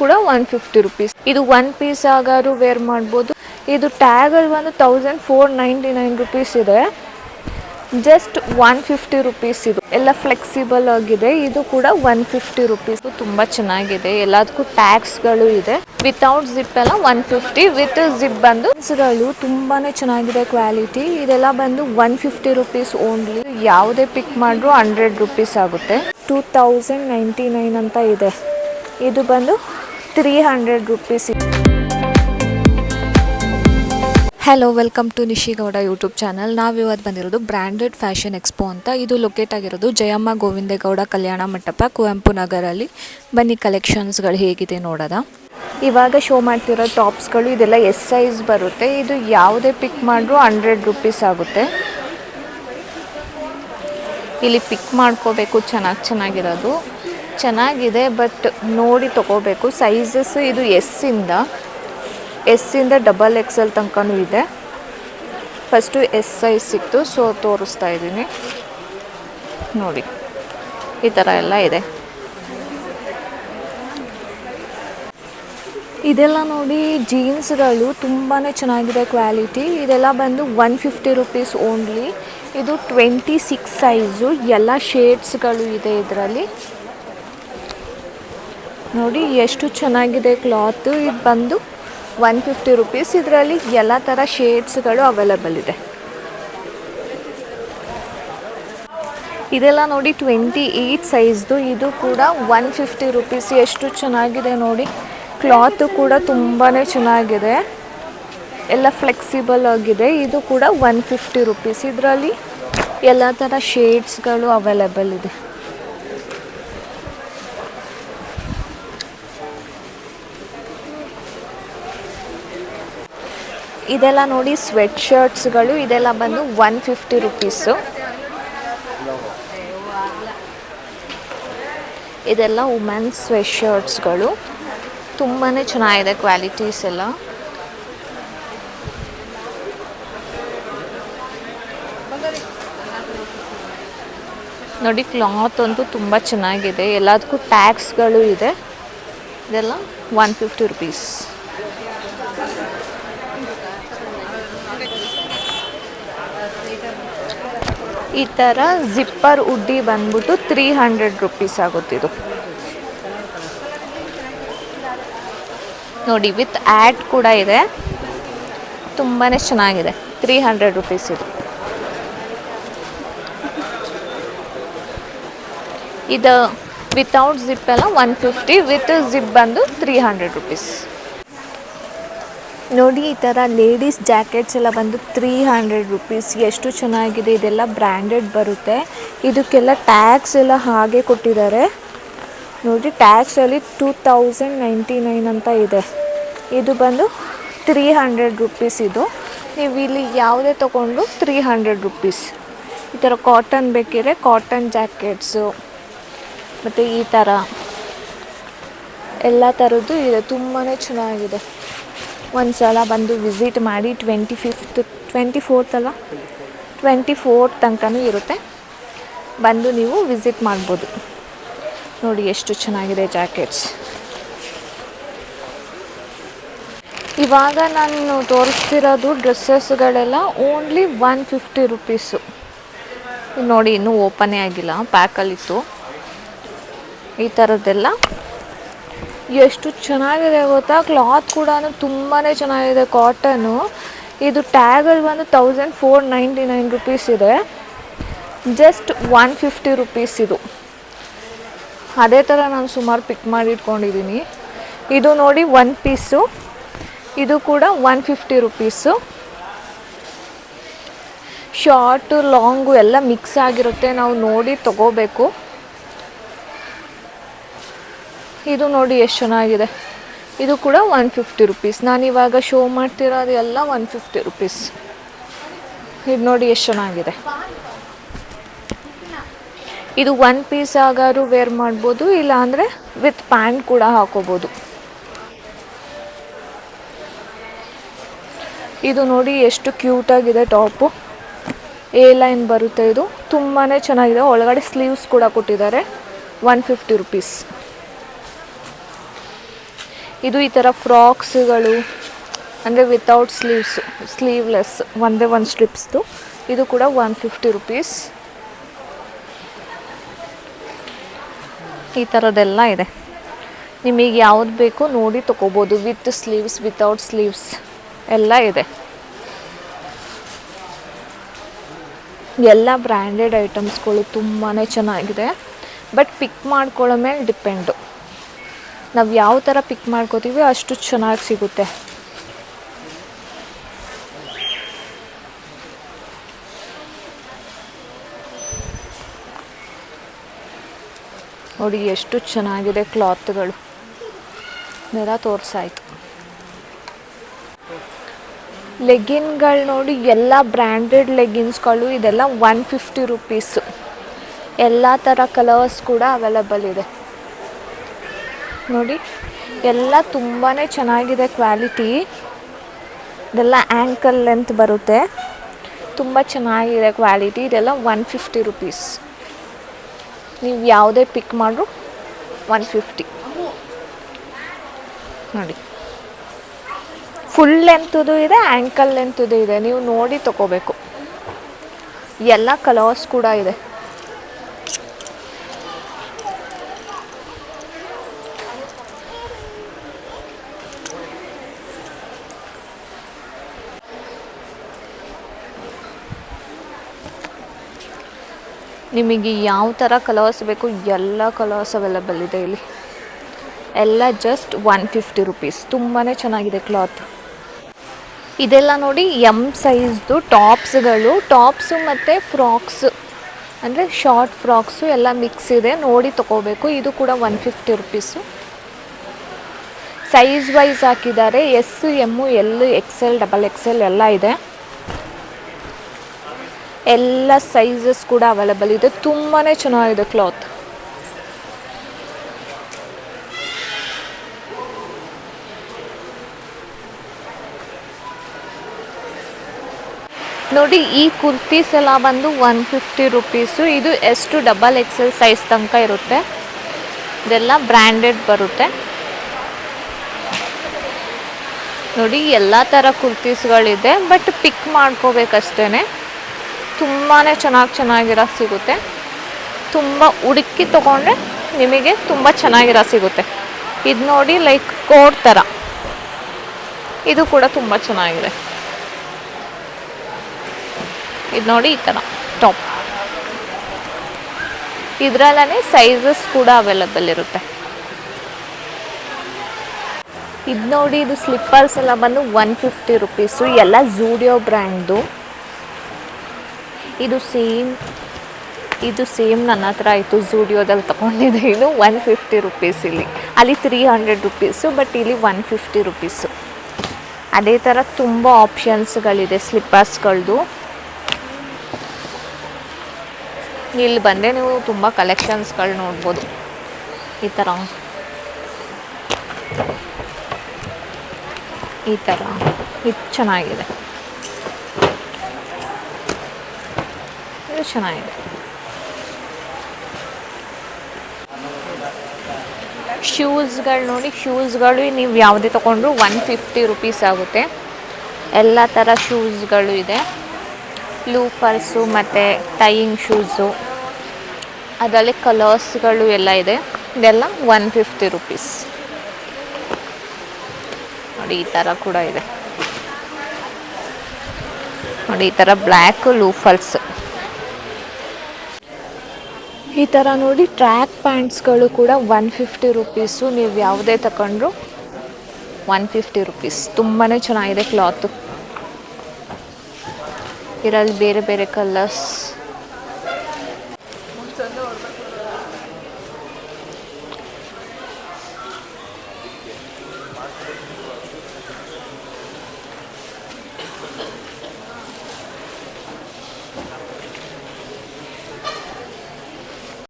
ಕೂಡ 150 ರುಪೀಸ್. ಇದು 1 piece ಆಗಾರು wear ಮಾಡ್ಬೋದು. ಇದು ಟ್ಯಾಗಲ್ಲಿ ಬಂದು 1499 ರುಪೀಸ್ ಇದೆ. Just 150 rupees. ಇದು ಎಲ್ಲ ಫ್ಲೆಕ್ಸಿಬಲ್ ಆಗಿದೆ. ಇದು ಕೂಡ 150 ರುಪೀಸ್. ತುಂಬ ಚೆನ್ನಾಗಿದೆ. ಎಲ್ಲದಕ್ಕೂ ಟ್ಯಾಗ್ಸ್ಗಳು ಇದೆ. ವಿತೌಟ್ ಜಿಪ್ ಎಲ್ಲ 150, ವಿತ್ ಜಿಪ್ ಬಂದು ತುಂಬಾ ಚೆನ್ನಾಗಿದೆ ಕ್ವಾಲಿಟಿ. ಇದೆಲ್ಲ ಬಂದು 150 ರುಪೀಸ್ ಓನ್ಲಿ. ಯಾವುದೇ ಪಿಕ್ ಮಾಡಿದ್ರು 100 ರುಪೀಸ್ ಆಗುತ್ತೆ. 2099 ಅಂತ ಇದೆ. ಇದು ಬಂದು 300 rupees. Hello, welcome to Nishi Gowda YouTube channel. ನಾವಿವತ್ತು ಬಂದಿರೋದು ಬ್ರ್ಯಾಂಡೆಡ್ ಫ್ಯಾಷನ್ ಎಕ್ಸ್ಪೋ ಅಂತ. ಇದು ಲೊಕೇಟ್ ಆಗಿರೋದು ಜಯಮ್ಮ ಗೋವಿಂದೇಗೌಡ ಕಲ್ಯಾಣ ಮಂಟಪ, ಕುವೆಂಪು ನಗರಲ್ಲಿ. ಬನ್ನಿ ಕಲೆಕ್ಷನ್ಸ್ಗಳು ಹೇಗಿದೆ ನೋಡೋದ. ಇವಾಗ ಶೋ ಮಾಡ್ತಿರೋ ಟಾಪ್ಸ್ಗಳು ಇದೆಲ್ಲ ಎಸ್ ಸೈಜ್ ಬರುತ್ತೆ. ಇದು ಯಾವುದೇ ಪಿಕ್ ಮಾಡಿದ್ರು 100 ರುಪೀಸ್ ಆಗುತ್ತೆ. ಇಲ್ಲಿ ಪಿಕ್ ಮಾಡ್ಕೋಬೇಕು. ಚೆನ್ನಾಗಿರೋದು ಚೆನ್ನಾಗಿದೆ, ಬಟ್ ನೋಡಿ ತೊಗೋಬೇಕು. ಸೈಜಸ್ ಇದು ಎಸ್ಸಿಂದ ಡಬಲ್ XL ತನಕನೂ ಇದೆ. ಫಸ್ಟು ಎಸ್ ಸೈಜ್ ಸಿಕ್ತು, ಸೊ ತೋರಿಸ್ತಾ ಇದ್ದೀನಿ ನೋಡಿ. ಈ ಥರ ಎಲ್ಲ ಇದೆ. ಇದೆಲ್ಲ ನೋಡಿ ಜೀನ್ಸ್ಗಳು ತುಂಬಾ ಚೆನ್ನಾಗಿದೆ ಕ್ವಾಲಿಟಿ. ಇದೆಲ್ಲ ಬಂದು 150 ರುಪೀಸ್ ಓನ್ಲಿ. ಇದು 26 ಸೈಜು. ಎಲ್ಲ ಶೇಡ್ಸ್ಗಳು ಇದೆ ಇದರಲ್ಲಿ. ನೋಡಿ ಎಷ್ಟು ಚೆನ್ನಾಗಿದೆ ಕ್ಲಾತ್. ಇದು ಬಂದು 150 ರುಪೀಸ್. ಇದರಲ್ಲಿ ಎಲ್ಲ ಥರ ಶೇಡ್ಸ್ಗಳು ಅವೈಲೇಬಲ್ ಇದೆ. ಇದೆಲ್ಲ ನೋಡಿ 28 ಸೈಜ್ದು. ಇದು ಕೂಡ 150 ರುಪೀಸ್. ಎಷ್ಟು ಚೆನ್ನಾಗಿದೆ ನೋಡಿ. ಕ್ಲಾತು ಕೂಡ ತುಂಬಾ ಚೆನ್ನಾಗಿದೆ. ಎಲ್ಲ ಫ್ಲೆಕ್ಸಿಬಲ್ ಆಗಿದೆ. ಇದು ಕೂಡ 150 ರುಪೀಸ್. ಇದರಲ್ಲಿ ಎಲ್ಲ ಥರ ಶೇಡ್ಸ್ಗಳು ಅವೈಲೇಬಲ್ ಇದೆ. ಇದೆಲ್ಲ ನೋಡಿ ಸ್ವೆಟ್ ಶರ್ಟ್ಸ್ಗಳು. ಇದೆಲ್ಲ ಬಂದು 150 ರುಪೀಸು. ಇದೆಲ್ಲ ವುಮೆನ್ಸ್ ಸ್ವೆಟ್ ಶರ್ಟ್ಸ್ಗಳು. ತುಂಬಾ ಚೆನ್ನಾಗಿದೆ ಕ್ವಾಲಿಟೀಸ್ ಎಲ್ಲ. ನೋಡಿ ಕ್ಲಾತ್ ಅಂತೂ ತುಂಬ ಚೆನ್ನಾಗಿದೆ. ಎಲ್ಲದಕ್ಕೂ ಟ್ಯಾಗ್ಸ್ಗಳು ಇದೆ. ಇದೆಲ್ಲ 150 ರುಪೀಸ್. ಈ ಥರ ಜಿಪ್ಪರ್ ಉಡ್ಡಿ ಬಂದ್ಬಿಟ್ಟು 300 ರುಪೀಸ್ ಆಗುತ್ತಿದ್ದು ನೋಡಿ. ವಿತ್ ಆ್ಯಡ್ ಕೂಡ ಇದೆ. ತುಂಬಾ ಚೆನ್ನಾಗಿದೆ. 300 ರುಪೀಸ್ ಇದು. ಇದು ವಿತೌಟ್ ಜಿಪ್ ಎಲ್ಲ 150, ವಿತ್ ಜಿಪ್ ಬಂದು 300 ರುಪೀಸ್. ನೋಡಿ ಈ ಥರ ಲೇಡೀಸ್ ಜಾಕೆಟ್ಸ್ ಎಲ್ಲ ಬಂದು 300 ರುಪೀಸ್. ಎಷ್ಟು ಚೆನ್ನಾಗಿದೆ. ಇದೆಲ್ಲ ಬ್ರ್ಯಾಂಡೆಡ್ ಬರುತ್ತೆ. ಇದಕ್ಕೆಲ್ಲ ಟ್ಯಾಗ್ಸ್ ಎಲ್ಲ ಹಾಗೆ ಕೊಟ್ಟಿದ್ದಾರೆ ನೋಡಿ. ಟ್ಯಾಗ್ಸಲ್ಲಿ 2099 ಅಂತ ಇದೆ. ಇದು ಬಂದು 300 ರುಪೀಸ್. ಇದು ನೀವು ಇಲ್ಲಿ ಯಾವುದೇ ತೊಗೊಂಡು 300 ರುಪೀಸ್. ಈ ಥರ ಕಾಟನ್ ಬೇಕಿದ್ರೆ ಕಾಟನ್ ಜಾಕೆಟ್ಸು ಮತ್ತು ಈ ಥರ ಎಲ್ಲ ಥರದ್ದು ಇದೆ. ತುಂಬಾ ಚೆನ್ನಾಗಿದೆ. ಒಂದು ಸಲ ಬಂದು ವಿಸಿಟ್ ಮಾಡಿ. 24th ತನಕನೂ ಇರುತ್ತೆ. ಬಂದು ನೀವು ವಿಸಿಟ್ ಮಾಡ್ಬೋದು. ನೋಡಿ ಎಷ್ಟು ಚೆನ್ನಾಗಿದೆ ಜಾಕೆಟ್ಸ್. ಇವಾಗ ನಾನು ತೋರಿಸ್ತಿರೋದು ಡ್ರೆಸ್ಸಸ್ಗಳೆಲ್ಲ ಓನ್ಲಿ 150 ರುಪೀಸು. ನೋಡಿ ಇನ್ನೂ ಓಪನೇ ಆಗಿಲ್ಲ, ಪ್ಯಾಕಲ್ಲಿತ್ತು. ಈ ಥರದ್ದೆಲ್ಲ ಎಷ್ಟು ಚೆನ್ನಾಗಿದೆ ಗೊತ್ತಾ. ಕ್ಲಾತ್ ಕೂಡ ತುಂಬಾ ಚೆನ್ನಾಗಿದೆ. ಕಾಟನು. ಇದು ಟ್ಯಾಗಲ್ಲಿ ಬಂದು 1499 ರುಪೀಸ್ ಇದೆ. ಜಸ್ಟ್ 150 ರುಪೀಸ್ ಇದು. ಅದೇ ಥರ ನಾನು ಸುಮಾರು ಪಿಕ್ ಮಾಡಿ ಇಟ್ಕೊಂಡಿದ್ದೀನಿ. ಇದು ನೋಡಿ 1 ಪೀಸು. ಇದು ಕೂಡ 150 ರುಪೀಸು. ಶಾರ್ಟು ಲಾಂಗು ಎಲ್ಲ ಮಿಕ್ಸ್ ಆಗಿರುತ್ತೆ. ನಾವು ನೋಡಿ ತಗೋಬೇಕು. ಇದು ನೋಡಿ ಎಷ್ಟು ಚೆನ್ನಾಗಿದೆ. ಇದು ಕೂಡ 150 ರುಪೀಸ್. ನಾನಿವಾಗ ಶೋ ಮಾಡ್ತಿರೋದು ಎಲ್ಲ 150 ರುಪೀಸ್. ಇದು ನೋಡಿ ಎಷ್ಟು ಚೆನ್ನಾಗಿದೆ. ಇದು 1 ಪೀಸ್ ಆಗಾರು ವೇರ್ ಮಾಡ್ಬೋದು, ಇಲ್ಲಾಂದರೆ ವಿತ್ ಪ್ಯಾಂಟ್ ಕೂಡ ಹಾಕೋಬೋದು. ಇದು ನೋಡಿ ಎಷ್ಟು ಕ್ಯೂಟಾಗಿದೆ ಟಾಪು. ಎ ಲೈನ್ ಬರುತ್ತೆ. ಇದು ತುಂಬಾ ಚೆನ್ನಾಗಿದೆ. ಒಳಗಡೆ ಸ್ಲೀವ್ಸ್ ಕೂಡ ಕೊಟ್ಟಿದ್ದಾರೆ. 150 ರುಪೀಸ್. ಇದು ಈ ಥರ ಫ್ರಾಕ್ಸ್ಗಳು ಅಂದರೆ ವಿತೌಟ್ ಸ್ಲೀವ್ಲೆಸ್ ಒಂದೇ ಒಂದು ಸ್ಟ್ರಿಪ್ಸ್ದು. ಇದು ಕೂಡ 150 ರುಪೀಸ್. ಈ ಥರದ್ದೆಲ್ಲ ಇದೆ. ನಿಮಗೆ ಯಾವ್ದು ಬೇಕೋ ನೋಡಿ ತೊಗೋಬೋದು. ವಿತ್ ಸ್ಲೀವ್ಸ್, ವಿತೌಟ್ ಸ್ಲೀವ್ಸ್ ಎಲ್ಲ ಇದೆ. ಎಲ್ಲ ಬ್ರ್ಯಾಂಡೆಡ್ ಐಟಮ್ಸ್ಗಳು ತುಂಬಾ ಚೆನ್ನಾಗಿದೆ. ಬಟ್ ಪಿಕ್ ಮಾಡ್ಕೊಳ್ಳೋ ಮೇಲೆ ಡಿಪೆಂಡು. ನಾವು ಯಾವ ಥರ ಪಿಕ್ ಮಾಡ್ಕೋತೀವಿ ಅಷ್ಟು ಚೆನ್ನಾಗಿ ಸಿಗುತ್ತೆ. ನೋಡಿ ಎಷ್ಟು ಚೆನ್ನಾಗಿದೆ ಕ್ಲಾತ್ಗಳು. ನೆಲ ತೋರಿಸಾಯ್ತು. ಲೆಗಿನ್ಗಳು ನೋಡಿ, ಎಲ್ಲ ಬ್ರ್ಯಾಂಡೆಡ್ ಲೆಗಿನ್ಸ್ಗಳು. ಇದೆಲ್ಲ 150 ರುಪೀಸು. ಎಲ್ಲ ಥರ ಕಲರ್ಸ್ ಕೂಡ ಅವೈಲಬಲ್ ಇದೆ. ನೋಡಿ ಎಲ್ಲ ತುಂಬಾ ಚೆನ್ನಾಗಿದೆ ಕ್ವಾಲಿಟಿ. ಇದೆಲ್ಲ ಆ್ಯಂಕಲ್ ಲೆಂತ್ ಬರುತ್ತೆ. ತುಂಬ ಚೆನ್ನಾಗಿದೆ ಕ್ವಾಲಿಟಿ. ಇದೆಲ್ಲ 150 ರುಪೀಸ್. ನೀವು ಯಾವುದೇ ಪಿಕ್ ಮಾಡ್ರು 150. ನೋಡಿ ಫುಲ್ ಲೆಂತದು ಇದೆ, ಆ್ಯಂಕಲ್ ಲೆಂತದು ಇದೆ. ನೀವು ನೋಡಿ ತೊಗೋಬೇಕು. ಎಲ್ಲ ಕಲರ್ಸ್ ಕೂಡ ಇದೆ. ನಿಮಗೆ ಯಾವ ಥರ ಕಲರ್ಸ್ ಬೇಕು ಎಲ್ಲ ಕಲರ್ಸ್ ಅವೈಲಬಲ್ ಇದೆ ಇಲ್ಲಿ. ಎಲ್ಲ ಜಸ್ಟ್ 150 ರುಪೀಸ್. ತುಂಬಾ ಚೆನ್ನಾಗಿದೆ ಕ್ಲಾತ್. ಇದೆಲ್ಲ ನೋಡಿ ಎಮ್ ಸೈಜ್ದು ಟಾಪ್ಸ್ಗಳು. ಟಾಪ್ಸು ಮತ್ತು ಫ್ರಾಕ್ಸ್ ಅಂದರೆ ಶಾರ್ಟ್ ಫ್ರಾಕ್ಸು ಎಲ್ಲ ಮಿಕ್ಸ್ ಇದೆ. ನೋಡಿ ತೊಗೋಬೇಕು. ಇದು ಕೂಡ 150 ರುಪೀಸು. ಸೈಜ್ ವೈಸ್ ಹಾಕಿದ್ದಾರೆ. S, M, L, XL, XXL ಎಲ್ಲ ಇದೆ. ಎಲ್ಲ ಸೈಜಸ್ ಕೂಡ ಅವೈಲಬಲ್ ಇದೆ. ತುಂಬಾ ಚೆನ್ನಾಗಿದೆ ಕ್ಲಾತ್. ನೋಡಿ ಈ ಕುರ್ತೀಸ್ ಎಲ್ಲ ಬಂದು 150 ರುಪೀಸು. ಇದು S to XXL ಸೈಜ್ ತನಕ ಇರುತ್ತೆ. ಇದೆಲ್ಲ ಬ್ರ್ಯಾಂಡೆಡ್ ಬರುತ್ತೆ. ನೋಡಿ ಎಲ್ಲ ಥರ ಕುರ್ತೀಸ್ಗಳಿದೆ. ಬಟ್ ಪಿಕ್ ಮಾಡ್ಕೋಬೇಕಷ್ಟೇ. ತುಂಬಾ ಚೆನ್ನಾಗಿರೋ ಸಿಗುತ್ತೆ. ತುಂಬ ಹುಡುಕಿ ತೊಗೊಂಡ್ರೆ ನಿಮಗೆ ತುಂಬ ಚೆನ್ನಾಗಿರೋ ಸಿಗುತ್ತೆ. ಇದು ನೋಡಿ ಲೈಕ್ ಕೋಟ್ ಥರ. ಇದು ಕೂಡ ತುಂಬ ಚೆನ್ನಾಗಿದೆ. ಇದು ನೋಡಿ ಈ ಥರ ಟಾಪ್. ಇದರಲ್ಲೇ ಸೈಜಸ್ ಕೂಡ ಅವೈಲಬಲ್ ಇರುತ್ತೆ. ಇದು ನೋಡಿ, ಇದು ಸ್ಲಿಪ್ಪರ್ಸ್ ಎಲ್ಲ ಬಂದು 150 ರುಪೀಸು. ಎಲ್ಲ ಝೂಡಿಯೋ ಬ್ರ್ಯಾಂಡ್ದು. ಇದು ಸೇಮ್ ನನ್ನ ಹತ್ರ ಆಯಿತು. ಝೂಡಿಯೋದಲ್ಲಿ ತೊಗೊಂಡಿದ್ದೆ. ಇದು 150 ರುಪೀಸ್. ಅಲ್ಲಿ 300 ರುಪೀಸು. ಬಟ್ ಇಲ್ಲಿ 150 ರುಪೀಸು. ಅದೇ ಥರ ತುಂಬ ಆಪ್ಷನ್ಸ್ಗಳಿದೆ ಸ್ಲಿಪ್ಪರ್ಸ್ಗಳದ್ದು. ಇಲ್ಲಿ ಬಂದರೆ ನೀವು ತುಂಬ ಕಲೆಕ್ಷನ್ಸ್ಗಳು ನೋಡ್ಬೋದು. ಈ ಥರ ಇದು ಚೆನ್ನಾಗಿದೆ. ಇದು ಚೆನ್ನಾಗಿದೆ. ಶೂಸ್ಗಳು ನೋಡಿ. ಶೂಸ್ಗಳು ನೀವು ಯಾವುದೇ ತೊಗೊಂಡ್ರು 150 ರುಪೀಸ್ ಆಗುತ್ತೆ. ಎಲ್ಲ ಥರ ಶೂಸ್ಗಳು ಇದೆ. ಲೂಫರ್ಸು ಮತ್ತು ಟೈಯಿಂಗ್ ಶೂಸು, ಅದರಲ್ಲಿ ಕಲರ್ಸ್ಗಳು ಎಲ್ಲ ಇದೆ. ಇದೆಲ್ಲ 150 ರುಪೀಸ್. ನೋಡಿ ಈ ಥರ ಕೂಡ ಇದೆ. ನೋಡಿ ಈ ಥರ ಬ್ಲ್ಯಾಕ್ ಲೂಫರ್ಸ್. ಈ ಥರ ನೋಡಿ ಟ್ರ್ಯಾಕ್ ಪ್ಯಾಂಟ್ಸ್ಗಳು ಕೂಡ 150 ರುಪೀಸು. ನೀವು ಯಾವುದೇ ತಗೊಂಡ್ರು 150 ರುಪೀಸ್. ತುಂಬಾ ಚೆನ್ನಾಗಿದೆ ಕ್ಲಾತು. ಇದರಲ್ಲಿ ಬೇರೆ ಬೇರೆ ಕಲರ್ಸ್.